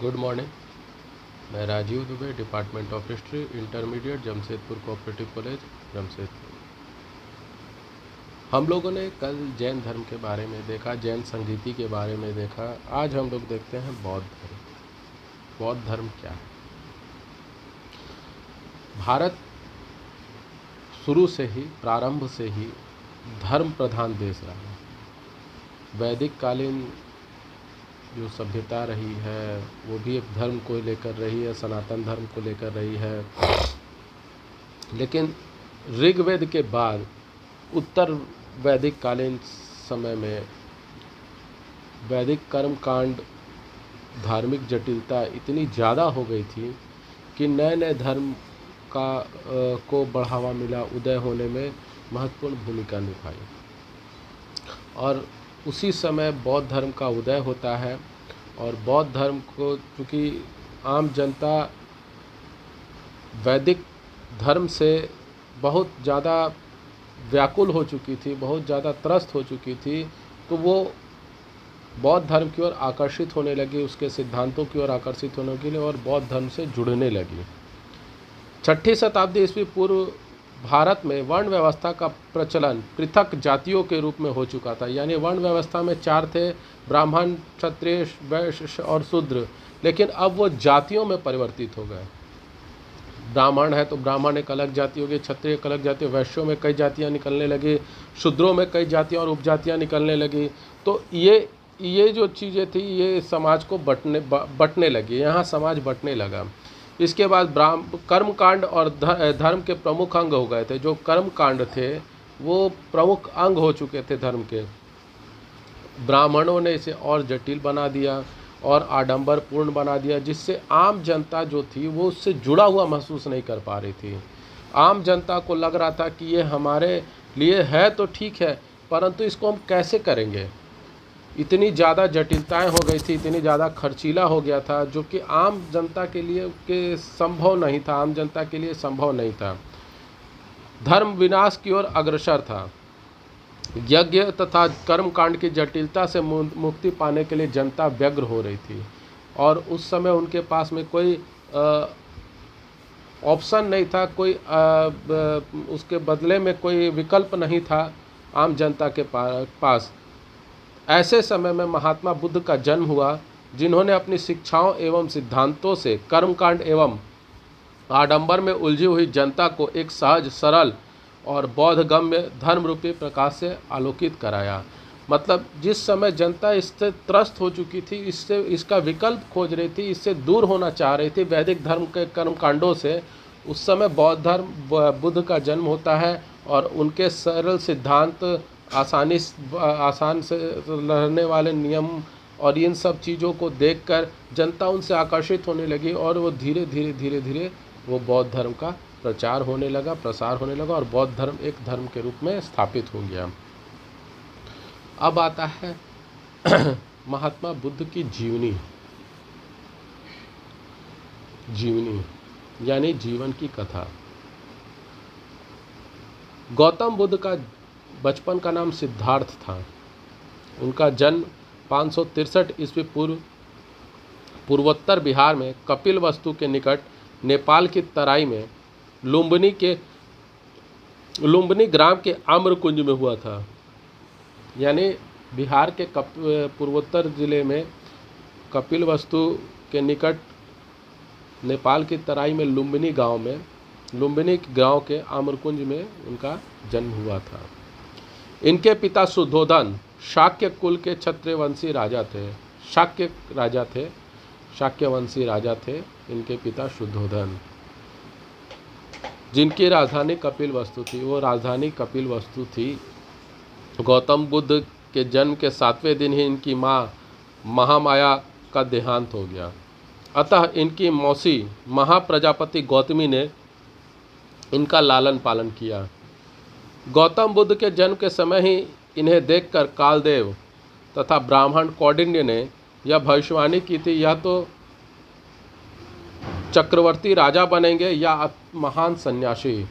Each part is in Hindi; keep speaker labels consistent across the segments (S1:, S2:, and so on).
S1: Good morning. मैं Rajeev Dubey, department of history, intermediate, Jamshedpur cooperative college, Jamshedpur. हम लोगों ने कल जैन धर्म के बारे में देखा, जैन संगीति के बारे में देखा। आज हम लोग देखते हैं बौद्ध धर्म। बौद्ध धर्म क्या है? भारत शुरू से ही, प्रारंभ से ही धर्म प्रधान देश रहा है। वैदिक कालीन जो सभ्यता रही है वो भी एक धर्म को लेकर रही है, सनातन धर्म को लेकर रही है। लेकिन ऋग्वेद के बाद उत्तर वैदिक कालीन समय में वैदिक कर्म कांड, धार्मिक जटिलता इतनी ज़्यादा हो गई थी कि नए नए धर्म को बढ़ावा मिला, उदय होने में महत्वपूर्ण भूमिका निभाई। और उसी समय बौद्ध धर्म का उदय होता है। और बौद्ध धर्म को, चूँकि आम जनता वैदिक धर्म से बहुत ज़्यादा व्याकुल हो चुकी थी, बहुत ज़्यादा त्रस्त हो चुकी थी, तो वो बौद्ध धर्म की ओर आकर्षित होने लगी, उसके सिद्धांतों की ओर आकर्षित होने के लिए, और बौद्ध धर्म से जुड़ने लगी। 6ठी शताब्दी ईस्वी पूर्व भारत में वर्ण व्यवस्था का प्रचलन पृथक जातियों के रूप में हो चुका था। यानी वर्ण व्यवस्था में 4 थे, ब्राह्मण, क्षत्रिय, वैश्य और शूद्र। लेकिन अब वो जातियों में परिवर्तित हो गए। ब्राह्मण है तो ब्राह्मण एक अलग जाति हो गई, क्षत्रिय एक अलग जाति, वैश्यों में कई जातियाँ निकलने लगी, शूद्रों में कई जातियाँ और उपजातियाँ निकलने लगी। तो ये जो चीज़ें थी, ये समाज को बंटने लगी, यहाँ समाज बंटने लगा। इसके बाद कर्मकांड और धर्म के प्रमुख अंग हो गए थे। जो कर्मकांड थे वो प्रमुख अंग हो चुके थे धर्म के। ब्राह्मणों ने इसे और जटिल बना दिया और आडंबरपूर्ण बना दिया, जिससे आम जनता जो थी वो उससे जुड़ा हुआ महसूस नहीं कर पा रही थी। आम जनता को लग रहा था कि ये हमारे लिए है तो ठीक है, परंतु इसको हम कैसे करेंगे। इतनी ज़्यादा जटिलताएं हो गई थी, इतनी ज़्यादा खर्चीला हो गया था, जो कि आम जनता के लिए संभव नहीं था, आम जनता के लिए संभव नहीं था। धर्म विनाश की ओर अग्रसर था। यज्ञ तथा कर्मकांड की जटिलता से मुक्ति पाने के लिए जनता व्यग्र हो रही थी, और उस समय उनके पास में कोई ऑप्शन नहीं था, कोई उसके बदले में कोई विकल्प नहीं था आम जनता के पास। ऐसे समय में महात्मा बुद्ध का जन्म हुआ, जिन्होंने अपनी शिक्षाओं एवं सिद्धांतों से कर्मकांड एवं आडंबर में उलझी हुई जनता को एक सहज, सरल और बोधगम्य धर्म रूपी प्रकाश से आलोकित कराया। मतलब जिस समय जनता इससे त्रस्त हो चुकी थी, इसका विकल्प खोज रही थी, इससे दूर होना चाह रही थी वैदिक धर्म के कर्मकांडों से, उस समय बौद्ध धर्म, बुद्ध का जन्म होता है। और उनके सरल सिद्धांत, आसान से रहने वाले नियम और इन सब चीज़ों को देखकर जनता उनसे आकर्षित होने लगी, और वो धीरे धीरे वो बौद्ध धर्म का प्रचार होने लगा, प्रसार होने लगा, और बौद्ध धर्म एक धर्म के रूप में स्थापित हो गया। अब आता है महात्मा बुद्ध की जीवनी यानी जीवन की कथा। गौतम बुद्ध का बचपन का नाम सिद्धार्थ था। उनका जन्म 563 ईस्वी पूर्वोत्तर बिहार में कपिलवस्तु के निकट नेपाल की तराई में लुम्बिनी ग्राम के आम्रकुंज में हुआ था। यानी बिहार के पूर्वोत्तर जिले में कपिलवस्तु के निकट नेपाल की तराई में लुम्बिनी गांव के आम्रकुंज में उनका जन्म हुआ था। इनके पिता शुद्धोधन शाक्य कुल के क्षत्रियवंशी राजा थे। शाक्यवंशी राजा थे इनके पिता शुद्धोधन, जिनकी राजधानी कपिलवस्तु थी। वो राजधानी कपिलवस्तु थी। गौतम बुद्ध के जन्म के 7वें दिन ही इनकी माँ महामाया का देहांत हो गया। अतः इनकी मौसी महाप्रजापति गौतमी ने इनका लालन पालन किया। गौतम बुद्ध के जन्म के समय ही इन्हें देखकर कालदेव तथा ब्राह्मण कौंडिन्य ने यह भविष्यवाणी की थी, यह तो चक्रवर्ती राजा बनेंगे या महान सन्यासी।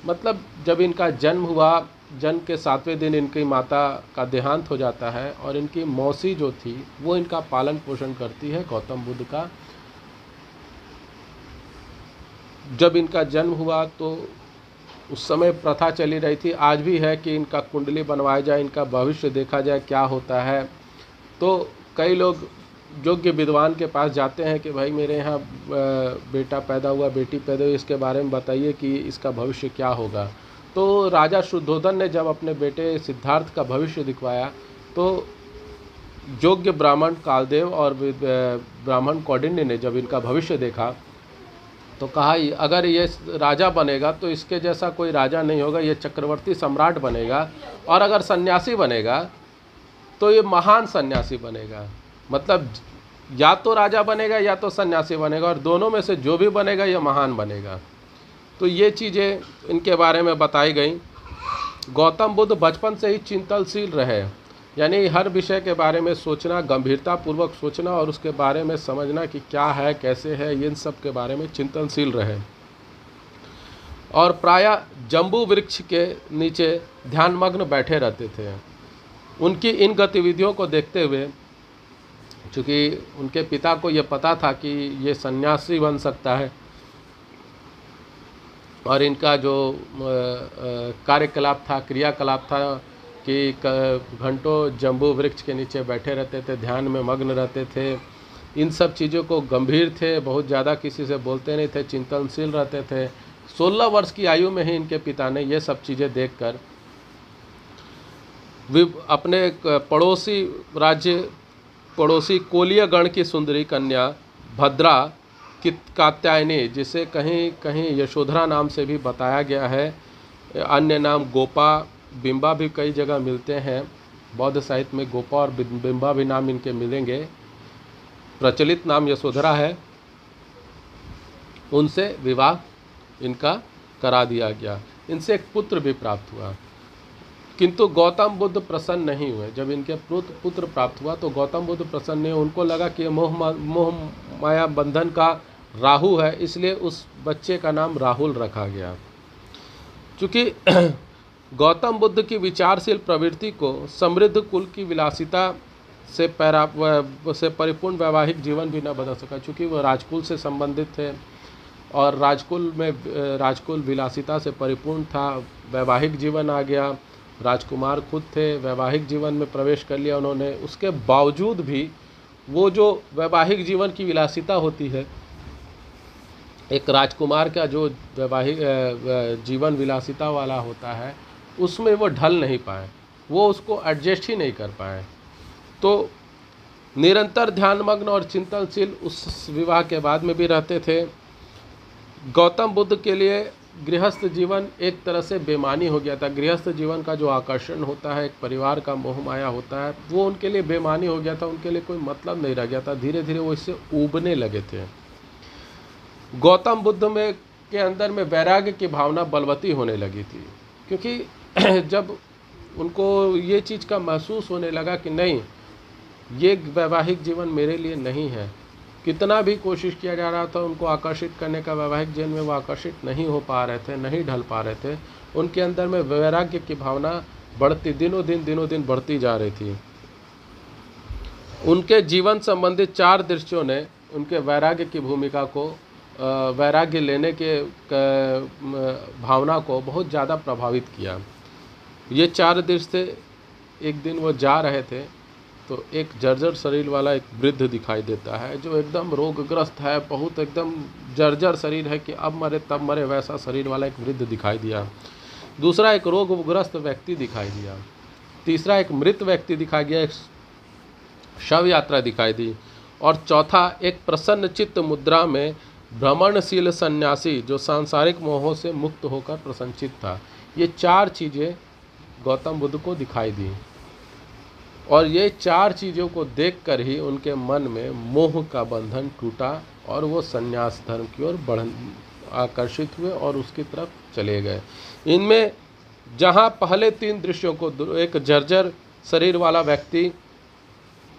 S1: मतलब जब इनका जन्म हुआ, जन्म के 7वें दिन इनकी माता का देहांत हो जाता है, और इनकी मौसी जो थी वो इनका पालन पोषण करती है, गौतम बुद्ध का जब इनका जन्म हुआ तो उस समय प्रथा चली रही थी, आज भी है कि इनका कुंडली बनवाया जाए, इनका भविष्य देखा जाए क्या होता है। तो कई लोग योग्य विद्वान के पास जाते हैं कि भाई मेरे यहाँ बेटा पैदा हुआ, बेटी पैदा हुई, इसके बारे में बताइए कि इसका भविष्य क्या होगा। तो राजा शुद्धोधन ने जब अपने बेटे सिद्धार्थ का भविष्य दिखवाया तो योग्य ब्राह्मण कालदेव और ब्राह्मण कौंडिन्य ने जब इनका भविष्य देखा तो कहा अगर ये राजा बनेगा तो इसके जैसा कोई राजा नहीं होगा, ये चक्रवर्ती सम्राट बनेगा, और अगर सन्यासी बनेगा तो ये महान सन्यासी बनेगा। मतलब या तो राजा बनेगा या तो सन्यासी बनेगा, और दोनों में से जो भी बनेगा ये महान बनेगा। तो ये चीज़ें इनके बारे में बताई गई। गौतम बुद्ध बचपन से ही चिंतनशील रहे, यानी हर विषय के बारे में सोचना, गंभीरतापूर्वक सोचना और उसके बारे में समझना कि क्या है कैसे है, इन सब के बारे में चिंतनशील रहे। और प्रायः जम्बू वृक्ष के नीचे ध्यानमग्न बैठे रहते थे। उनकी इन गतिविधियों को देखते हुए, चूँकि उनके पिता को ये पता था कि ये सन्यासी बन सकता है और इनका जो कार्यकलाप था, क्रियाकलाप था कि घंटों जम्बू वृक्ष के नीचे बैठे रहते थे, ध्यान में मग्न रहते थे, इन सब चीज़ों को गंभीर थे, बहुत ज़्यादा किसी से बोलते नहीं थे, चिंतनशील रहते थे। 16 वर्ष की आयु में ही इनके पिता ने ये सब चीज़ें देखकर अपने पड़ोसी कोलिय गण की सुंदरी कन्या भद्रा कात्यायनी, जिसे कहीं कहीं यशोधरा नाम से भी बताया गया है, अन्य नाम गोपा बिंबा भी कई जगह मिलते हैं। बौद्ध साहित्य में गोपा और बिंबा भी नाम इनके मिलेंगे, प्रचलित नाम यशोधरा है। उनसे विवाह इनका करा दिया गया, इनसे एक पुत्र भी प्राप्त हुआ। किंतु गौतम बुद्ध प्रसन्न नहीं हुए। जब इनके पुत्र प्राप्त हुआ तो गौतम बुद्ध प्रसन्न नहीं, उनको लगा कि मोह माया बंधन का राहु है, इसलिए उस बच्चे का नाम राहुल रखा गया। चूँकि गौतम बुद्ध की विचारशील प्रवृत्ति को समृद्ध कुल की विलासिता से परिपूर्ण वैवाहिक जीवन भी न बदल सका, चूँकि वह राजकुल से संबंधित थे और राजकुल विलासिता से परिपूर्ण था। वैवाहिक जीवन आ गया, राजकुमार खुद थे, वैवाहिक जीवन में प्रवेश कर लिया उन्होंने। उसके बावजूद भी वो जो वैवाहिक जीवन की विलासिता होती है, एक राजकुमार का जो वैवाहिक जीवन विलासिता वाला होता है, उसमें वो ढल नहीं पाए, वो उसको एडजस्ट ही नहीं कर पाए। तो निरंतर ध्यानमग्न और चिंतनशील उस विवाह के बाद में भी रहते थे। गौतम बुद्ध के लिए गृहस्थ जीवन एक तरह से बेमानी हो गया था। गृहस्थ जीवन का जो आकर्षण होता है, एक परिवार का मोह माया होता है, वो उनके लिए बेमानी हो गया था, उनके लिए कोई मतलब नहीं रह गया था। धीरे धीरे वो इससे ऊबने लगे थे। गौतम बुद्ध में के अंदर में वैराग्य की भावना बलवती होने लगी थी, क्योंकि जब उनको ये चीज़ का महसूस होने लगा कि नहीं, ये वैवाहिक जीवन मेरे लिए नहीं है। कितना भी कोशिश किया जा रहा था उनको आकर्षित करने का, वैवाहिक जीवन में वो आकर्षित नहीं हो पा रहे थे, नहीं ढल पा रहे थे। उनके अंदर में वैराग्य की भावना दिनों दिन बढ़ती जा रही थी। उनके जीवन संबंधित 4 दृश्यों ने उनके वैराग्य की भूमिका को, वैराग्य लेने के भावना को बहुत ज़्यादा प्रभावित किया। ये 4 दृश्य थे। एक दिन वो जा रहे थे तो एक जर्जर शरीर वाला एक वृद्ध दिखाई देता है, जो एकदम रोगग्रस्त है, बहुत एकदम जर्जर शरीर है कि अब मरे तब मरे, वैसा शरीर वाला एक वृद्ध दिखाई दिया। दूसरा एक रोगग्रस्त व्यक्ति दिखाई दिया। तीसरा एक मृत व्यक्ति दिखाई दिया, एक शव यात्रा दिखाई दी। और चौथा एक प्रसन्न चित्त मुद्रा में भ्रमणशील सन्यासी, जो सांसारिक मोहों से मुक्त होकर प्रसन्नचित था। ये 4 चीज़ें गौतम बुद्ध को दिखाई दी, और ये 4 चीज़ों को देखकर ही उनके मन में मोह का बंधन टूटा और वो संन्यास धर्म की ओर आकर्षित हुए और उसकी तरफ चले गए। इनमें जहाँ पहले 3 दृश्यों को, एक जर्जर शरीर वाला व्यक्ति,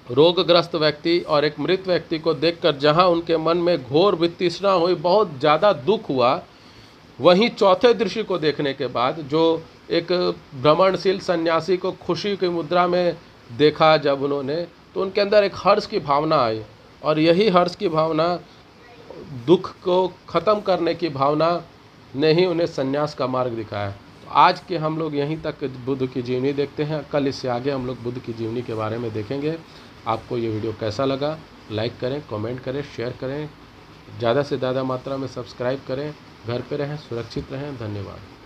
S1: रोगग्रस्त व्यक्ति और एक मृत व्यक्ति को देखकर जहाँ उनके मन में घोर वितृष्णा हुई, बहुत ज़्यादा दुख हुआ, वहीं चौथे दृश्य को देखने के बाद जो एक भ्रमणशील सन्यासी को खुशी की मुद्रा में देखा जब उन्होंने, तो उनके अंदर एक हर्ष की भावना आई, और यही हर्ष की भावना दुख को ख़त्म करने की भावना ने ही उन्हें संन्यास का मार्ग दिखाया। तो आज के हम लोग यहीं तक बुद्ध की जीवनी देखते हैं। कल इससे आगे हम लोग बुद्ध की जीवनी के बारे में देखेंगे। आपको ये वीडियो कैसा लगा, लाइक करें, कमेंट करें, शेयर करें, ज़्यादा से ज़्यादा मात्रा में सब्सक्राइब करें। घर पे रहें, सुरक्षित रहें। धन्यवाद।